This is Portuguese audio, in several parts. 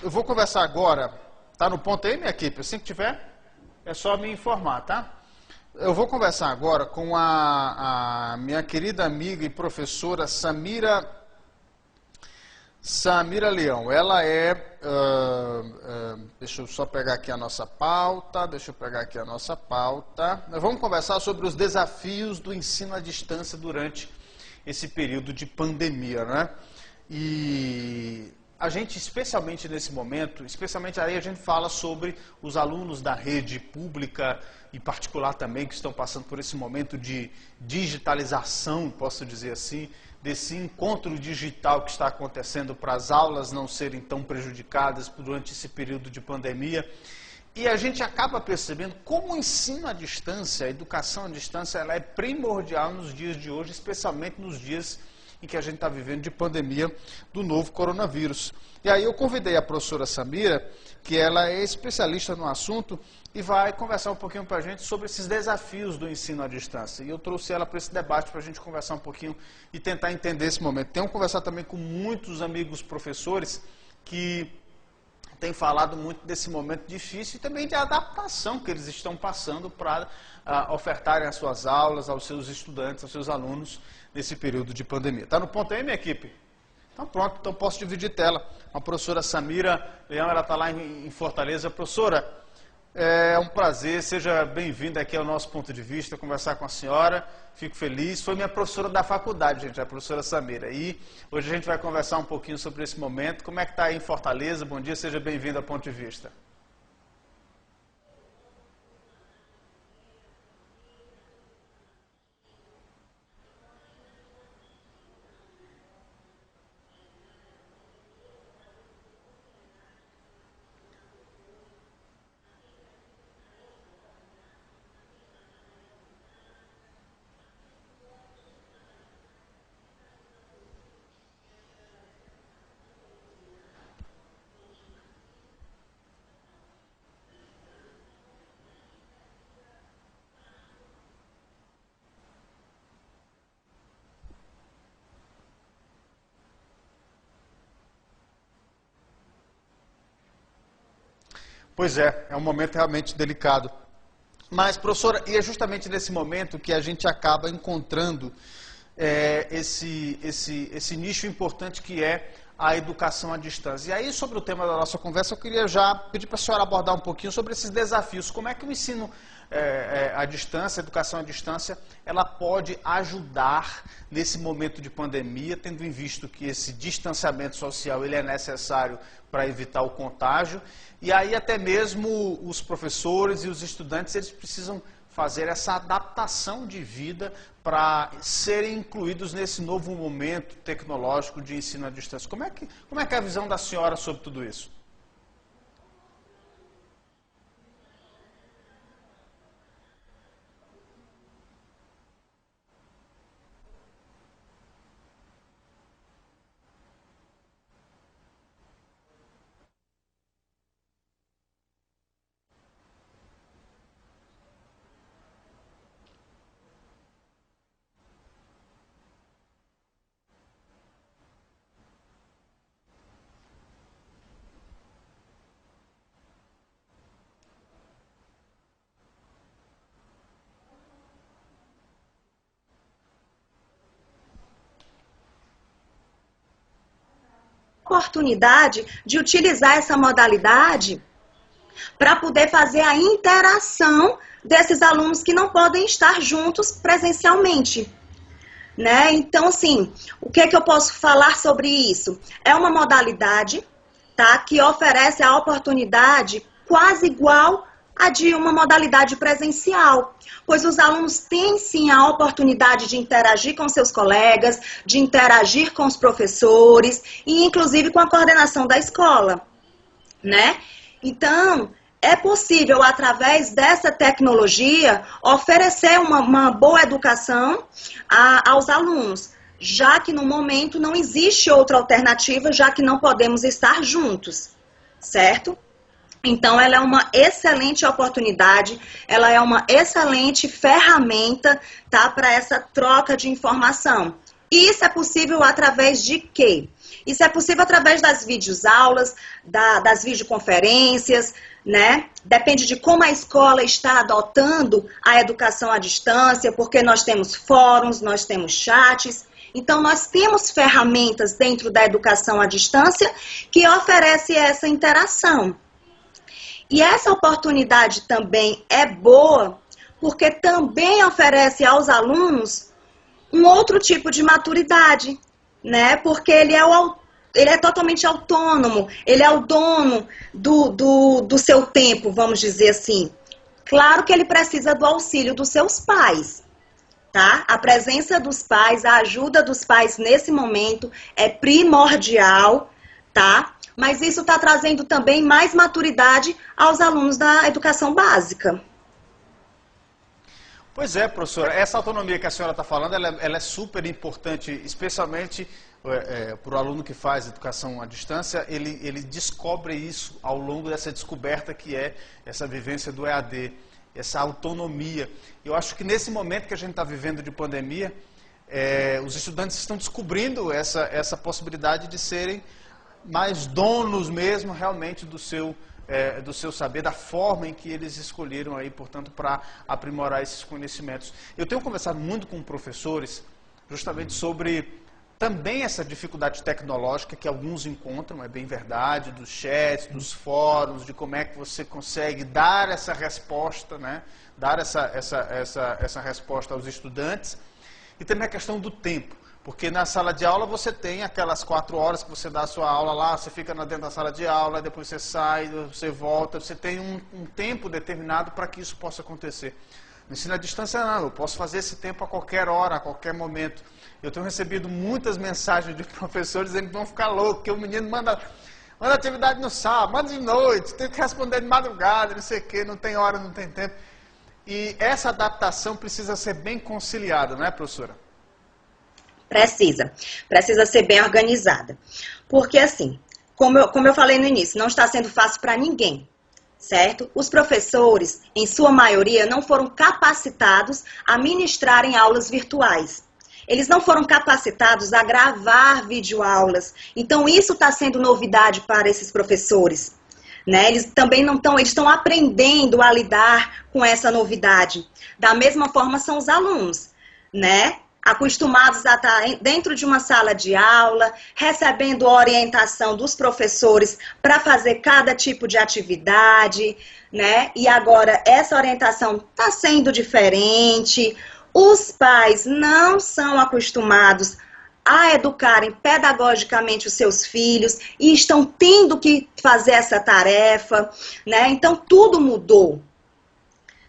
Eu vou conversar agora, tá no ponto aí, minha equipe? Assim que tiver, é só me informar, tá? Eu vou conversar agora com a minha querida amiga e professora Samira Leão. Ela deixa eu só pegar aqui a nossa pauta, Nós vamos conversar sobre os desafios do ensino à distância durante esse período de pandemia, né? E a gente, especialmente nesse momento, especialmente aí a gente fala sobre os alunos da rede pública e particular também, que estão passando por esse momento de digitalização, posso dizer assim, desse encontro digital que está acontecendo para as aulas não serem tão prejudicadas durante esse período de pandemia. E a gente acaba percebendo como o ensino à distância, a educação à distância, ela é primordial nos dias de hoje, especialmente nos dias em que a gente está vivendo de pandemia do novo coronavírus. E aí eu convidei a professora Samira, que ela é especialista no assunto, e vai conversar um pouquinho para a gente sobre esses desafios do ensino à distância. E eu trouxe ela para esse debate para a gente conversar um pouquinho e tentar entender esse momento. Tenho conversado também com muitos amigos professores que têm falado muito desse momento difícil e também de adaptação que eles estão passando para ofertarem as suas aulas aos seus estudantes, aos seus alunos, nesse período de pandemia. Está no ponto aí, minha equipe? Então pronto, então posso dividir tela. A professora Samira Leão, ela está lá em Fortaleza. Professora, é um prazer, seja bem-vinda aqui ao nosso ponto de vista, conversar com a senhora, fico feliz. Foi minha professora da faculdade, gente, a professora Samira. E hoje a gente vai conversar um pouquinho sobre esse momento. Como é que está aí em Fortaleza? Bom dia, seja bem-vinda ao ponto de vista. Pois é um momento realmente delicado. Mas, professora, e é justamente nesse momento que a gente acaba encontrando esse nicho importante que é a educação à distância. E aí, sobre o tema da nossa conversa, eu queria já pedir para a senhora abordar um pouquinho sobre esses desafios. Como é que o ensino à distância, a educação à distância, ela pode ajudar nesse momento de pandemia, tendo em vista que esse distanciamento social ele é necessário para evitar o contágio. E aí até mesmo os professores e os estudantes, eles precisam fazer essa adaptação de vida para serem incluídos nesse novo momento tecnológico de ensino à distância. Como é que é a visão da senhora sobre tudo isso? Oportunidade de utilizar essa modalidade para poder fazer a interação desses alunos que não podem estar juntos presencialmente, né? Então, assim, o que é que eu posso falar sobre isso? É uma modalidade, tá, que oferece a oportunidade quase igual a de uma modalidade presencial, pois os alunos têm sim a oportunidade de interagir com seus colegas, de interagir com os professores e inclusive com a coordenação da escola, né? Então, é possível, através dessa tecnologia, oferecer uma boa educação aos alunos, já que no momento não existe outra alternativa, já que não podemos estar juntos, certo? Então, ela é uma excelente oportunidade, ela é uma excelente ferramenta, tá, para essa troca de informação. E isso é possível através de quê? Isso é possível através das videoaulas, das videoconferências, né? Depende de como a escola está adotando a educação à distância, porque nós temos fóruns, nós temos chats. Então, nós temos ferramentas dentro da educação à distância que oferece essa interação. E essa oportunidade também é boa, porque também oferece aos alunos um outro tipo de maturidade, né? Porque ele é totalmente autônomo, ele é o dono do seu tempo, vamos dizer assim. Claro que ele precisa do auxílio dos seus pais, tá? A presença dos pais, a ajuda dos pais nesse momento é primordial, tá? Mas isso está trazendo também mais maturidade aos alunos da educação básica. Pois é, professora, essa autonomia que a senhora está falando, ela é super importante, especialmente para o aluno que faz educação à distância, ele descobre isso ao longo dessa descoberta que é essa vivência do EAD, essa autonomia. Eu acho que nesse momento que a gente está vivendo de pandemia, os estudantes estão descobrindo essa possibilidade de serem mais donos mesmo realmente do seu saber, da forma em que eles escolheram aí, portanto, para aprimorar esses conhecimentos. Eu tenho conversado muito com professores justamente sobre também essa dificuldade tecnológica que alguns encontram, é bem verdade, dos chats, dos fóruns, de como é que você consegue dar essa resposta, né? Dar essa resposta aos estudantes. E também a questão do tempo. Porque na sala de aula você tem aquelas 4 horas que você dá a sua aula lá, você fica dentro da sala de aula, depois você sai, você volta, você tem um tempo determinado para que isso possa acontecer. No ensino à distância não, eu posso fazer esse tempo a qualquer hora, a qualquer momento. Eu tenho recebido muitas mensagens de professores dizendo que vão ficar loucos, que o menino manda atividade no sábado, manda de noite, tem que responder de madrugada, não sei o quê, não tem hora, não tem tempo. E essa adaptação precisa ser bem conciliada, não é, professora? Precisa ser bem organizada. Porque assim, como eu falei no início, não está sendo fácil para ninguém, certo? Os professores, em sua maioria, não foram capacitados a ministrarem aulas virtuais. Eles não foram capacitados a gravar videoaulas. Então, isso está sendo novidade para esses professores, né? Eles também não estão, eles estão aprendendo a lidar com essa novidade. Da mesma forma são os alunos, né? Acostumados a estar dentro de uma sala de aula, recebendo orientação dos professores para fazer cada tipo de atividade, né? E agora essa orientação está sendo diferente. Os pais não são acostumados a educarem pedagogicamente os seus filhos e estão tendo que fazer essa tarefa, né? Então tudo mudou.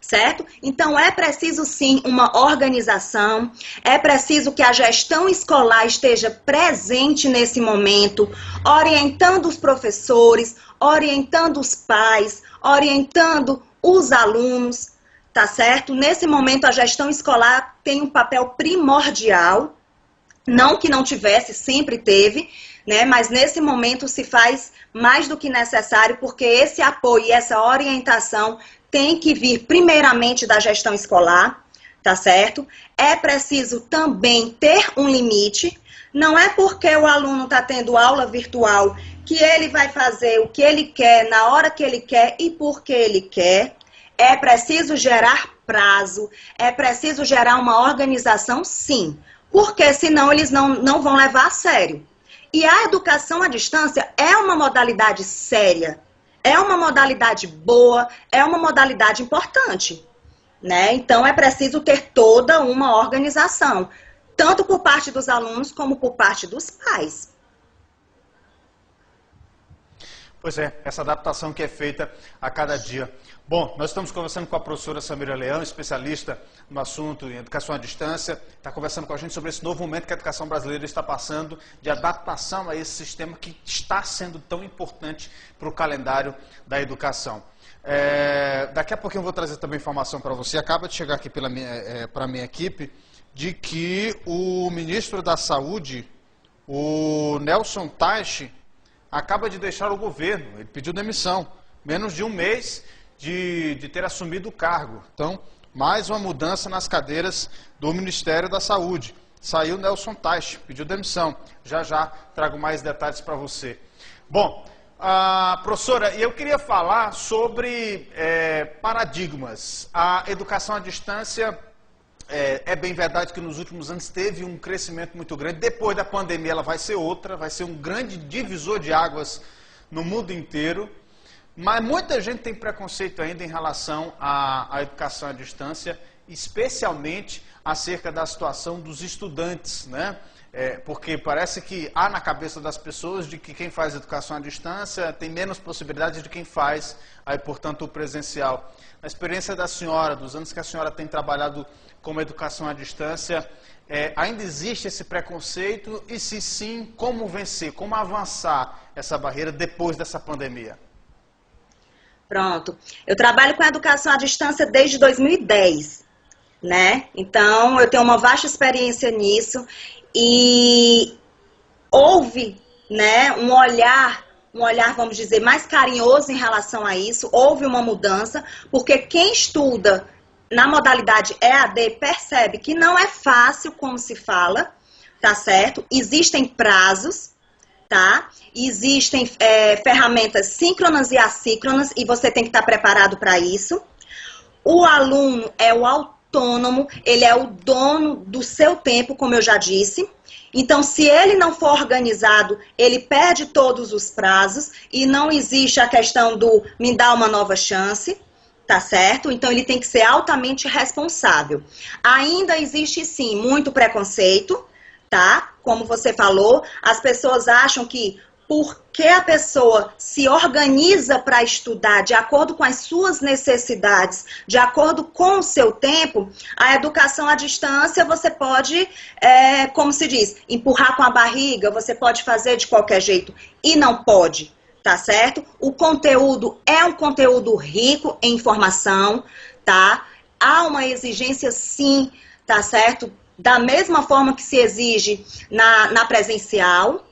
Certo? Então é preciso sim uma organização, é preciso que a gestão escolar esteja presente nesse momento, orientando os professores, orientando os pais, orientando os alunos, tá certo? Nesse momento a gestão escolar tem um papel primordial, não que não tivesse, sempre teve, né? Mas nesse momento se faz mais do que necessário, porque esse apoio e essa orientação tem que vir primeiramente da gestão escolar, tá certo? É preciso também ter um limite. Não é porque o aluno está tendo aula virtual que ele vai fazer o que ele quer, na hora que ele quer e porque ele quer. É preciso gerar prazo, é preciso gerar uma organização, sim. Porque senão eles não vão levar a sério. E a educação à distância é uma modalidade séria. É uma modalidade boa, é uma modalidade importante, né? Então, é preciso ter toda uma organização, tanto por parte dos alunos como por parte dos pais. Pois é, essa adaptação que é feita a cada dia. Bom, nós estamos conversando com a professora Samira Leão, especialista no assunto em educação à distância, está conversando com a gente sobre esse novo momento que a educação brasileira está passando de adaptação a esse sistema que está sendo tão importante para o calendário da educação. Daqui a pouquinho eu vou trazer também informação para você, acaba de chegar aqui para a minha equipe, de que o ministro da Saúde, o Nelson Teich, acaba de deixar o governo, ele pediu demissão, menos de um mês de ter assumido o cargo. Então, mais uma mudança nas cadeiras do Ministério da Saúde. Saiu Nelson Teich, pediu demissão. Já já trago mais detalhes para você. Bom, professora, eu queria falar sobre paradigmas. A educação à distância, é bem verdade que nos últimos anos teve um crescimento muito grande. Depois da pandemia ela vai ser outra, vai ser um grande divisor de águas no mundo inteiro. Mas muita gente tem preconceito ainda em relação à educação à distância, especialmente acerca da situação dos estudantes, né? Porque parece que há na cabeça das pessoas de que quem faz educação à distância tem menos possibilidades de quem faz, aí, portanto, o presencial. Na experiência da senhora, dos anos que a senhora tem trabalhado com educação à distância, ainda existe esse preconceito? E se sim, como vencer, como avançar essa barreira depois dessa pandemia? Pronto. Eu trabalho com educação à distância desde 2010, né? Então, eu tenho uma vasta experiência nisso e houve, né, um olhar, vamos dizer, mais carinhoso em relação a isso. Houve uma mudança, porque quem estuda na modalidade EAD percebe que não é fácil como se fala, tá certo? Existem prazos, tá? Existem ferramentas síncronas e assíncronas e você tem que estar preparado para isso. O aluno é o autônomo, ele é o dono do seu tempo, como eu já disse. Então, se ele não for organizado, ele perde todos os prazos e não existe a questão do me dar uma nova chance, tá certo? Então, ele tem que ser altamente responsável. Ainda existe, sim, muito preconceito, tá? Como você falou, as pessoas acham que porque a pessoa se organiza para estudar de acordo com as suas necessidades, de acordo com o seu tempo, a educação à distância você pode, como se diz, empurrar com a barriga, você pode fazer de qualquer jeito. E não pode, tá certo? O conteúdo é um conteúdo rico em informação, tá? Há uma exigência sim, tá certo? Da mesma forma que se exige na presencial,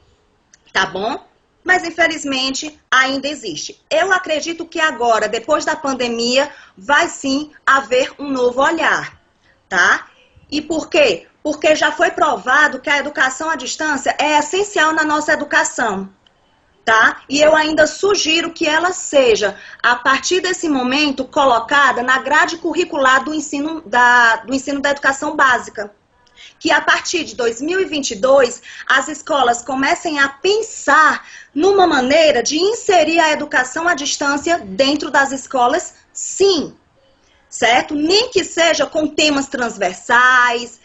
tá bom? Mas, infelizmente, ainda existe. Eu acredito que agora, depois da pandemia, vai sim haver um novo olhar, tá? E por quê? Porque já foi provado que a educação à distância é essencial na nossa educação, tá? E eu ainda sugiro que ela seja, a partir desse momento, colocada na grade curricular do ensino da educação básica. Que a partir de 2022, as escolas comecem a pensar numa maneira de inserir a educação à distância dentro das escolas, sim, certo? Nem que seja com temas transversais,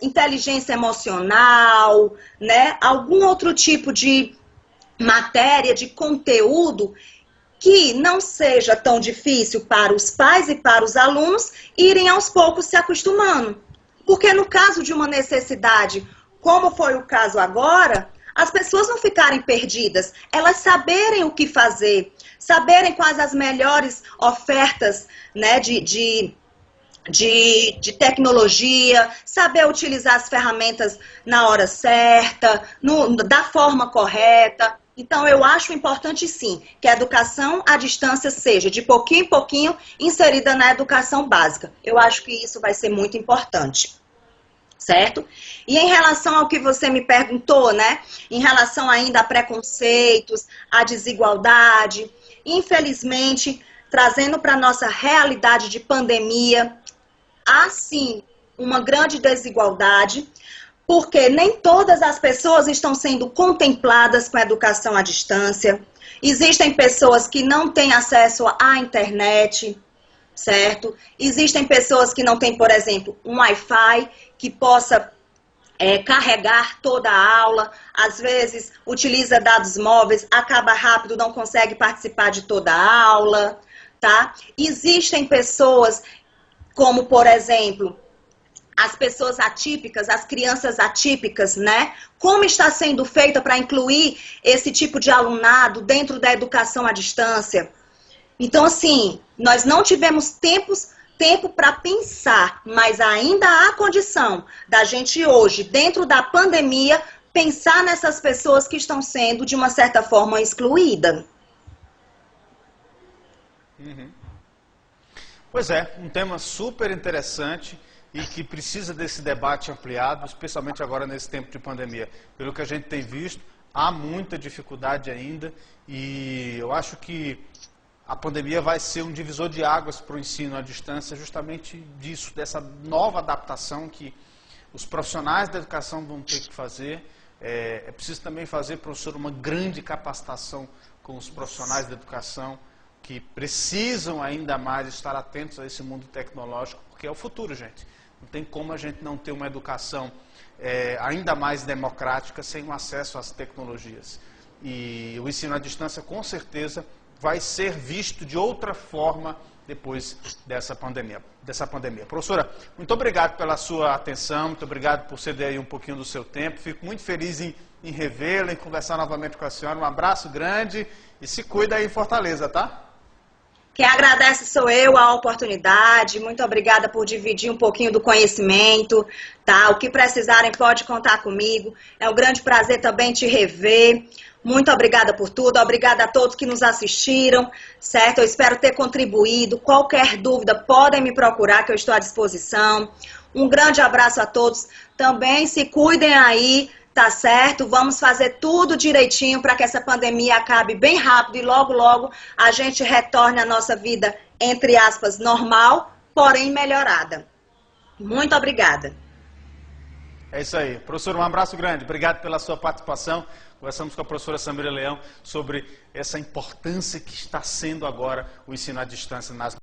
inteligência emocional, né? Algum outro tipo de matéria, de conteúdo que não seja tão difícil para os pais e para os alunos irem aos poucos se acostumando. Porque no caso de uma necessidade, como foi o caso agora, as pessoas não ficarem perdidas, elas saberem o que fazer, saberem quais as melhores ofertas, né, de tecnologia, saber utilizar as ferramentas na hora certa, da forma correta. Então, eu acho importante, sim, que a educação à distância seja, de pouquinho em pouquinho, inserida na educação básica. Eu acho que isso vai ser muito importante, certo? E em relação ao que você me perguntou, né? Em relação ainda a preconceitos, a desigualdade, infelizmente, trazendo para a nossa realidade de pandemia, há, sim, uma grande desigualdade, porque nem todas as pessoas estão sendo contempladas com a educação à distância. Existem pessoas que não têm acesso à internet, certo? Existem pessoas que não têm, por exemplo, um Wi-Fi que possa carregar toda a aula. Às vezes, utiliza dados móveis, acaba rápido, não consegue participar de toda a aula, tá? Existem pessoas como, por exemplo, as pessoas atípicas, as crianças atípicas, né? Como está sendo feita para incluir esse tipo de alunado dentro da educação à distância? Então, assim, nós não tivemos tempo para pensar, mas ainda há condição da gente hoje, dentro da pandemia, pensar nessas pessoas que estão sendo, de uma certa forma, excluídas. Pois é, um tema super interessante. e que precisa desse debate ampliado, especialmente agora nesse tempo de pandemia. Pelo que a gente tem visto, há muita dificuldade ainda e eu acho que a pandemia vai ser um divisor de águas para o ensino à distância, justamente disso, dessa nova adaptação que os profissionais da educação vão ter que fazer. É preciso também fazer, professor, uma grande capacitação com os profissionais da educação, que precisam ainda mais estar atentos a esse mundo tecnológico, porque é o futuro, gente. Não tem como a gente não ter uma educação ainda mais democrática sem o acesso às tecnologias. E o ensino à distância, com certeza, vai ser visto de outra forma depois dessa pandemia. Professora, muito obrigado pela sua atenção, muito obrigado por ceder aí um pouquinho do seu tempo. Fico muito feliz em revê-la, em conversar novamente com a senhora. Um abraço grande e se cuida aí em Fortaleza, tá? Quem agradece sou eu a oportunidade. Muito obrigada por dividir um pouquinho do conhecimento, tá? O que precisarem pode contar comigo. É um grande prazer também te rever. Muito obrigada por tudo, obrigada a todos que nos assistiram, certo? Eu espero ter contribuído. Qualquer dúvida, podem me procurar, que eu estou à disposição. Um grande abraço a todos. Também se cuidem aí, tá certo? Vamos fazer tudo direitinho para que essa pandemia acabe bem rápido e logo, logo a gente retorne à nossa vida, entre aspas, normal, porém melhorada. Muito obrigada. É isso aí. Professor, um abraço grande. Obrigado pela sua participação. Conversamos com a professora Samira Leão sobre essa importância que está sendo agora o ensino à distância nas